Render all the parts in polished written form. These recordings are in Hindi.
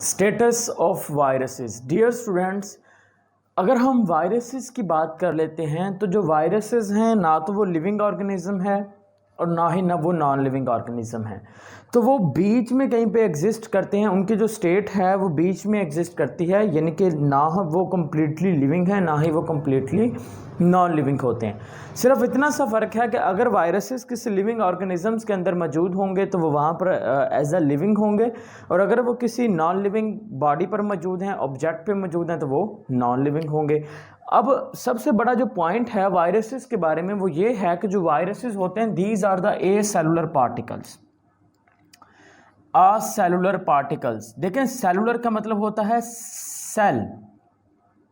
Status of viruses. Dear students, अगर हम वायरसेस की बात कर लेते हैं तो जो वायरसेस हैं ना तो वो लिविंग ऑर्गेनिज्म है और ना ही वो नॉन लिविंग ऑर्गेनिज्म है। तो वो बीच में कहीं पे एग्जिस्ट करते हैं, उनकी जो स्टेट है वो बीच में एग्जिस्ट करती है, यानी कि ना वो कम्प्लीटली लिविंग है ना ही वो कम्प्लीटली नॉन लिविंग होते हैं। सिर्फ इतना सा फ़र्क है कि अगर वायरसेस किसी लिविंग ऑर्गेनिजम्स के अंदर मौजूद होंगे तो वो वहाँ पर एज अ लिविंग होंगे, और अगर वो किसी नॉन लिविंग बॉडी पर मौजूद हैं, ऑब्जेक्ट पे मौजूद हैं, तो वो नॉन लिविंग होंगे। अब सबसे बड़ा जो पॉइंट है वायरसेस के बारे में वो ये है कि जो वायरसेस होते हैं, these are the acellular particles. Cellular particles, देखें सेलुलर का मतलब होता है सेल।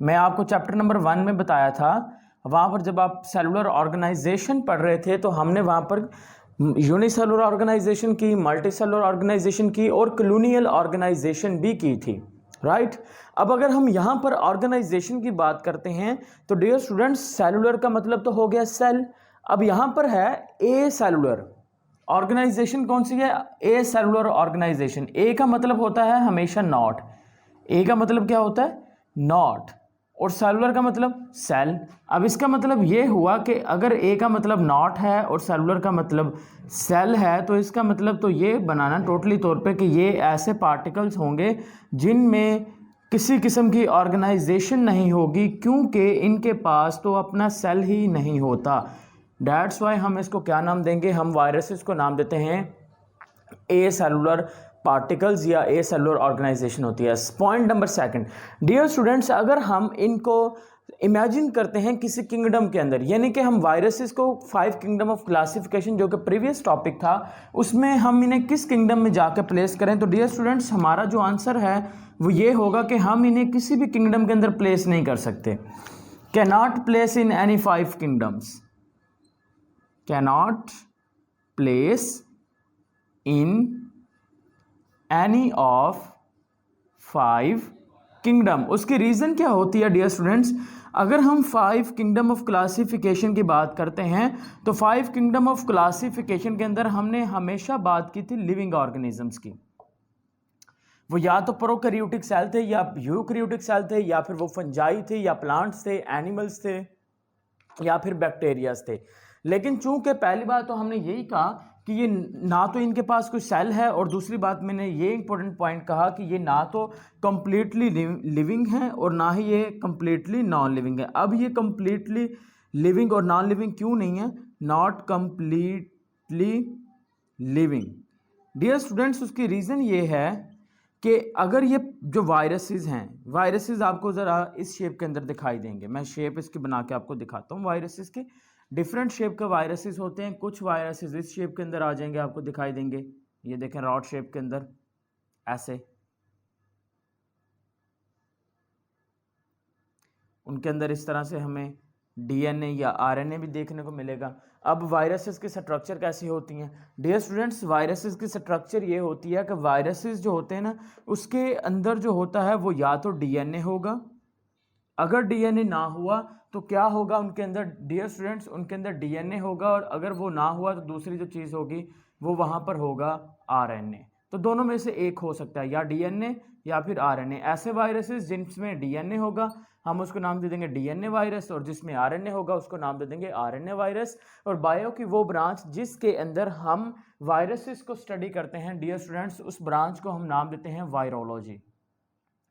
मैं आपको चैप्टर नंबर 1 में बताया था, वहाँ पर जब आप सेलुलर ऑर्गेनाइजेशन पढ़ रहे थे तो हमने वहाँ पर यूनिसेलुलर ऑर्गेनाइजेशन की, मल्टी सेलुलर ऑर्गेनाइजेशन की और कॉलोनियल ऑर्गेनाइजेशन भी की थी, राइट। अब अगर हम यहाँ पर ऑर्गेनाइजेशन की बात करते हैं तो डियर स्टूडेंट्स, सेलुलर का मतलब तो हो गया सेल। अब यहाँ पर है ए सेलुलर ऑर्गेनाइजेशन, कौन सी है? ए सेलुलर ऑर्गेनाइजेशन। ए का मतलब होता है हमेशा नॉट। ए का मतलब क्या होता है? नॉट। और सेलुलर का मतलब सेल। अब इसका मतलब ये हुआ कि अगर ए का मतलब नॉट है और सेलुलर का मतलब सेल है, तो इसका मतलब तो ये बनाना टोटली तौर पे कि ये ऐसे पार्टिकल्स होंगे जिनमें किसी किस्म की ऑर्गेनाइजेशन नहीं होगी, क्योंकि इनके पास तो अपना सेल ही नहीं होता। डैट्स वाई हम इसको क्या नाम देंगे? हम वायरसेस को नाम देते हैं ए सेलुलर पार्टिकल्स या ए सेलुलर ऑर्गेनाइजेशन होती है। पॉइंट नंबर 2, डियर स्टूडेंट्स, अगर हम इनको इमेजिन करते हैं किसी किंगडम के अंदर, यानी कि हम वायरसेस को 5 किंगडम ऑफ क्लासिफिकेशन जो कि प्रीवियस टॉपिक था, उसमें हम इन्हें किस किंगडम में जाकर प्लेस करें, तो डियर स्टूडेंट्स हमारा जो आंसर है वो ये होगा कि हम इन्हें किसी भी किंगडम के अंदर प्लेस नहीं कर सकते। Can not place in any 5 kingdoms, cannot place in any of 5 kingdom. उसकी रीज़न क्या होती है डियर स्टूडेंट्स? अगर हम 5 किंगडम ऑफ क्लासिफिकेशन की बात करते हैं तो 5 किंगडम ऑफ क्लासिफिकेशन के अंदर हमने हमेशा बात की थी लिविंग ऑर्गेनिजम्स की। वो या तो प्रोकैरियोटिक सेल थे या यूकैरियोटिक सेल थे, या फिर वो फंजाई थे या प्लांट्स थे, एनिमल्स थे या फिर बैक्टीरियाज थे। लेकिन चूंकि पहली बात तो हमने यही कहा कि ये ना तो इनके पास कोई सेल है, और दूसरी बात मैंने ये इंपॉर्टेंट पॉइंट कहा कि ये ना तो कंप्लीटली लिविंग है और ना ही ये कंप्लीटली नॉन लिविंग है। अब ये कंप्लीटली लिविंग और नॉन लिविंग क्यों नहीं है? Not completely living dear students, उसकी रीज़न ये है कि अगर ये जो वायरसेस हैं, वायरसेस आपको ज़रा इस शेप के अंदर दिखाई देंगे। मैं शेप इसकी बना के आपको दिखाता हूँ। वायरसेस के डिफरेंट शेप के वायरसेस होते हैं। कुछ वायरसेस इस शेप के अंदर आ जाएंगे, आपको दिखाई देंगे। ये देखें रॉड शेप के अंदर ऐसे, उनके अंदर इस तरह से हमें डीएनए या आरएनए भी देखने को मिलेगा। अब वायरसेस की स्ट्रक्चर कैसी होती हैं डियर स्टूडेंट्स? वायरसेस की स्ट्रक्चर ये होती है कि वायरसेस जो होते हैं ना, उसके अंदर जो होता है वो या तो डीएनए होगा, अगर डीएनए ना हुआ तो क्या होगा उनके अंदर डियर स्टूडेंट्स? उनके अंदर डीएनए होगा, और अगर वो ना हुआ तो दूसरी जो चीज़ होगी वो वहाँ पर होगा आरएनए। तो दोनों में से एक हो सकता है, या डीएनए या फिर आरएनए। ऐसे वायरसेस जिसमें डीएनए होगा हम उसको नाम दे देंगे डीएनए वायरस, और जिसमें आरएनए होगा उसको नाम दे देंगे आरएनए वायरस। और बायो की वो ब्रांच जिसके अंदर हम वायरसेस को स्टडी करते हैं डियर स्टूडेंट्स, उस ब्रांच को हम नाम देते हैं virology.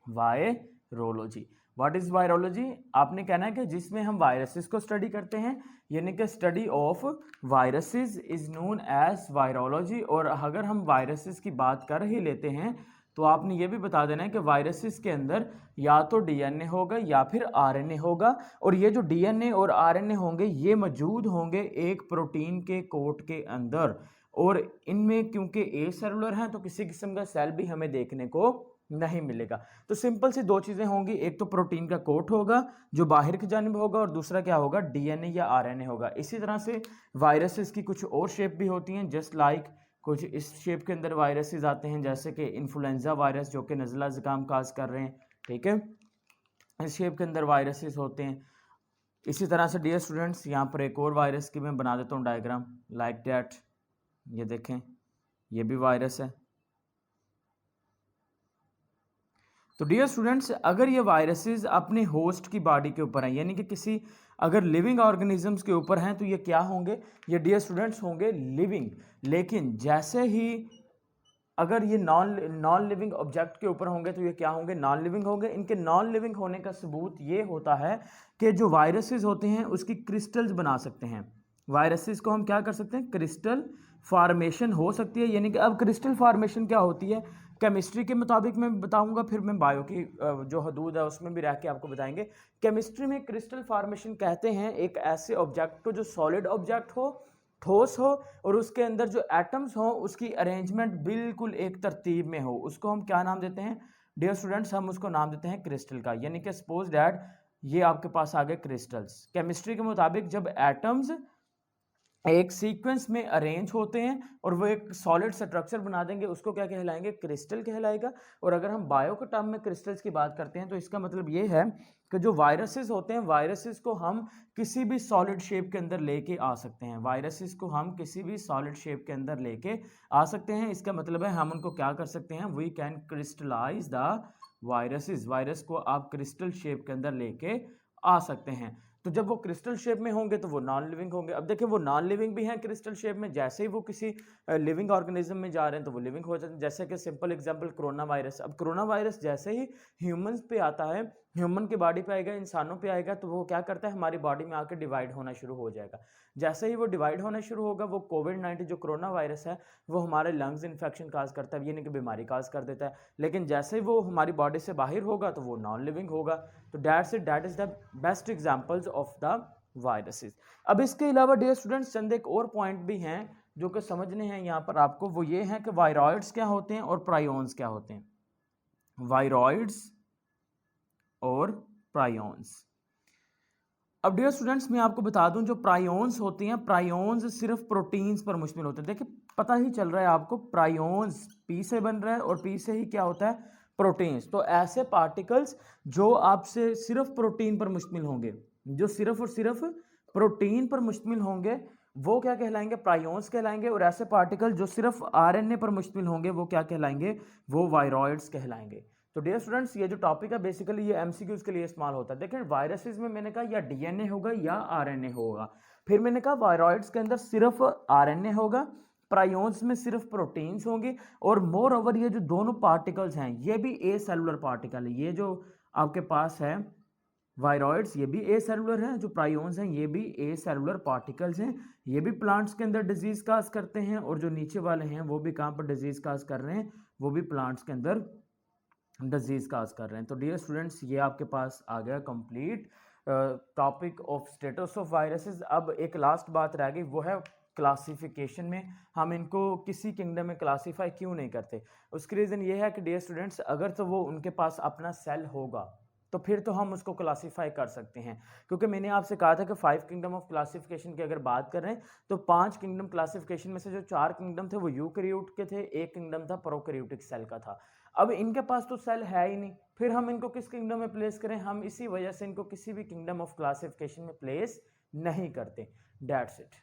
Virology, what is virology? आपने कहना है कि जिसमें हम वायरसेस को स्टडी करते हैं, यानी कि study of viruses is known as virology. और अगर हम वायरसेस की बात कर ही लेते हैं तो आपने ये भी बता देना है कि वायरसेस के अंदर या तो डीएनए होगा या फिर आरएनए होगा, और ये जो डीएनए और आरएनए होंगे ये मौजूद होंगे एक प्रोटीन के कोट के अंदर। और इनमें क्योंकि ए सेलुलर हैं तो किसी किस्म का सेल भी हमें देखने को नहीं मिलेगा। तो सिंपल सी 2 चीज़ें होंगी, एक तो प्रोटीन का कोट होगा जो बाहर की जानिब होगा, और दूसरा क्या होगा? डीएनए या आरएनए होगा। इसी तरह से वायरसेस की कुछ और शेप भी होती हैं, जस्ट लाइक कुछ इस शेप के अंदर वायरसेस आते हैं, जैसे कि इन्फ्लुएंजा वायरस जो कि नज़ला ज़ुकाम काज कर रहे हैं, ठीक है, इस शेप के अंदर वायरसेस होते हैं। इसी तरह से डियर स्टूडेंट्स यहाँ पर एक और वायरस की मैं बना देता हूँ डायग्राम, लाइक डैट। ये देखें, ये भी वायरस है, तो डियर स्टूडेंट्स, अगर ये वायरसेस अपने होस्ट की बॉडी के ऊपर हैं, यानी कि किसी अगर लिविंग ऑर्गेनिजम्स के ऊपर हैं, तो ये क्या होंगे? ये डियर स्टूडेंट्स होंगे लिविंग। लेकिन जैसे ही अगर ये नॉन लिविंग ऑब्जेक्ट के ऊपर होंगे तो ये क्या होंगे? नॉन लिविंग होंगे। इनके नॉन लिविंग होने का सबूत ये होता है कि जो वायरसेस होते हैं उसकी क्रिस्टल्स बना सकते हैं। वायरसेस को हम क्या कर सकते हैं? क्रिस्टल फॉर्मेशन हो सकती है। यानी कि अब क्रिस्टल फॉर्मेशन क्या होती है केमिस्ट्री के मुताबिक मैं बताऊंगा, फिर मैं बायो की जो हदूद है उसमें भी रह के आपको बताएंगे। केमिस्ट्री में क्रिस्टल फॉर्मेशन कहते हैं एक ऐसे ऑब्जेक्ट को जो सॉलिड ऑब्जेक्ट हो, ठोस हो, और उसके अंदर जो एटम्स हो उसकी अरेंजमेंट बिल्कुल एक तरतीब में हो, उसको हम क्या नाम देते हैं डियर स्टूडेंट्स? हम उसको नाम देते हैं क्रिस्टल का। यानी कि सपोज दैट ये आपके पास आ गए क्रिस्टल्स। केमिस्ट्री के मुताबिक जब एटम्स एक सीक्वेंस में अरेंज होते हैं और वो एक सॉलिड स्ट्रक्चर बना देंगे, उसको क्या कहलाएंगे? क्रिस्टल कहलाएगा। और अगर हम बायो के टर्म में क्रिस्टल्स की बात करते हैं तो इसका मतलब ये है कि जो वायरसेस होते हैं, वायरसेस को हम किसी भी सॉलिड शेप के अंदर लेके आ सकते हैं। वायरसेस को हम किसी भी सॉलिड शेप के अंदर लेके आ सकते हैं। इसका मतलब है हम उनको क्या कर सकते हैं? We can crystallize the viruses. Virus को आप क्रिस्टल शेप के अंदर लेके आ सकते हैं। तो जब वो क्रिस्टल शेप में होंगे तो वो नॉन लिविंग होंगे। अब देखिए वो नॉन लिविंग भी हैं क्रिस्टल शेप में, जैसे ही वो किसी लिविंग ऑर्गेनिज्म में जा रहे हैं तो वो लिविंग हो जाते हैं। जैसे कि सिंपल एग्जांपल कोरोना वायरस। अब कोरोना वायरस जैसे ही ह्यूमंस पे आता है, ह्यूमन की बॉडी पे आएगा, इंसानों पे आएगा, तो वो क्या करता है? हमारी बॉडी में आकर डिवाइड होना शुरू हो जाएगा। जैसे ही वो डिवाइड होना शुरू होगा, वो कोविड-19 जो कोरोना वायरस है वो हमारे लंग्स इन्फेक्शन काज करता है, यानी कि बीमारी काज कर देता है। लेकिन जैसे ही वो हमारी बॉडी से बाहर होगा तो वो नॉन लिविंग होगा। तो that is the best examples of the viruses. अब इसके अलावा डियर स्टूडेंट्स चंद एक और पॉइंट भी हैं जो कि समझने हैं यहाँ पर आपको। वो ये हैं कि वायरॉइड्स क्या होते हैं और प्रायोन्स क्या होते हैं। वायरॉइड्स और प्रायोन्स। अब डियर स्टूडेंट्स मैं आपको बता दूं, जो प्रायोन्स होते हैं, प्रायोन्स सिर्फ प्रोटीन्स पर मुश्तमिल होते हैं। देखिए पता ही चल रहा है आपको, प्रायोन्स पी से बन रहा है और पी से ही क्या होता है? प्रोटीन्स। तो ऐसे पार्टिकल्स जो आपसे सिर्फ प्रोटीन पर मुश्तमिल होंगे, जो सिर्फ और सिर्फ प्रोटीन पर मुश्तमिल होंगे, वो क्या कहलाएंगे? प्रायोन्स कहलाएंगे। और ऐसे पार्टिकल जो सिर्फ आरएनए पर मुश्तमिल होंगे वो क्या कहलाएंगे? वो वायरॉइड्स कहलाएंगे। तो डियर स्टूडेंट्स ये जो टॉपिक है बेसिकली ये एमसीक्यूज के लिए इस्तेमाल होता है। देखिए वायरसेस में मैंने कहा या डीएनए होगा या आरएनए होगा। फिर मैंने कहा वायरॉइड्स के अंदर सिर्फ आरएनए होगा, प्रायोन्स में सिर्फ प्रोटीन्स होंगे, और मोर ओवर ये जो दोनों पार्टिकल्स हैं ये भी ए सेलुलर पार्टिकल है। ये जो आपके पास है वायरॉइड्स ये भी ए सेलुलर हैं, जो प्रायोन्स हैं ये भी ए सेलुलर पार्टिकल्स हैं। ये भी प्लांट्स के अंदर डिजीज काज करते हैं, और जो नीचे वाले हैं वो भी कहाँ पर डिजीज काज कर रहे हैं? वो भी प्लांट्स के अंदर डिजीज काज कर रहे हैं। तो डियर स्टूडेंट्स ये आपके पास आ गया complete topic of status of viruses. अब एक लास्ट बात रह गई, वो है क्लासिफिकेशन में हम इनको किसी किंगडम में क्लासीफाई क्यों नहीं करते। उसकी रीज़न ये है कि डियर स्टूडेंट्स अगर तो वो उनके पास अपना सेल होगा तो फिर तो हम उसको क्लासीफाई कर सकते हैं। क्योंकि मैंने आपसे कहा था कि 5 किंगडम ऑफ क्लासिफिकेशन की अगर बात कर रहे हैं तो 5 किंगडम क्लासिफिकेशन में से जो 4 किंगडम थे वो यूकैरियोट के थे, एक किंगडम था प्रोकैरियोटिक सेल का था। अब इनके पास तो सेल है ही नहीं, फिर हम इनको किस किंगडम में प्लेस करें? हम इसी वजह से इनको किसी भी किंगडम ऑफ क्लासिफिकेशन में प्लेस नहीं करते। That's it.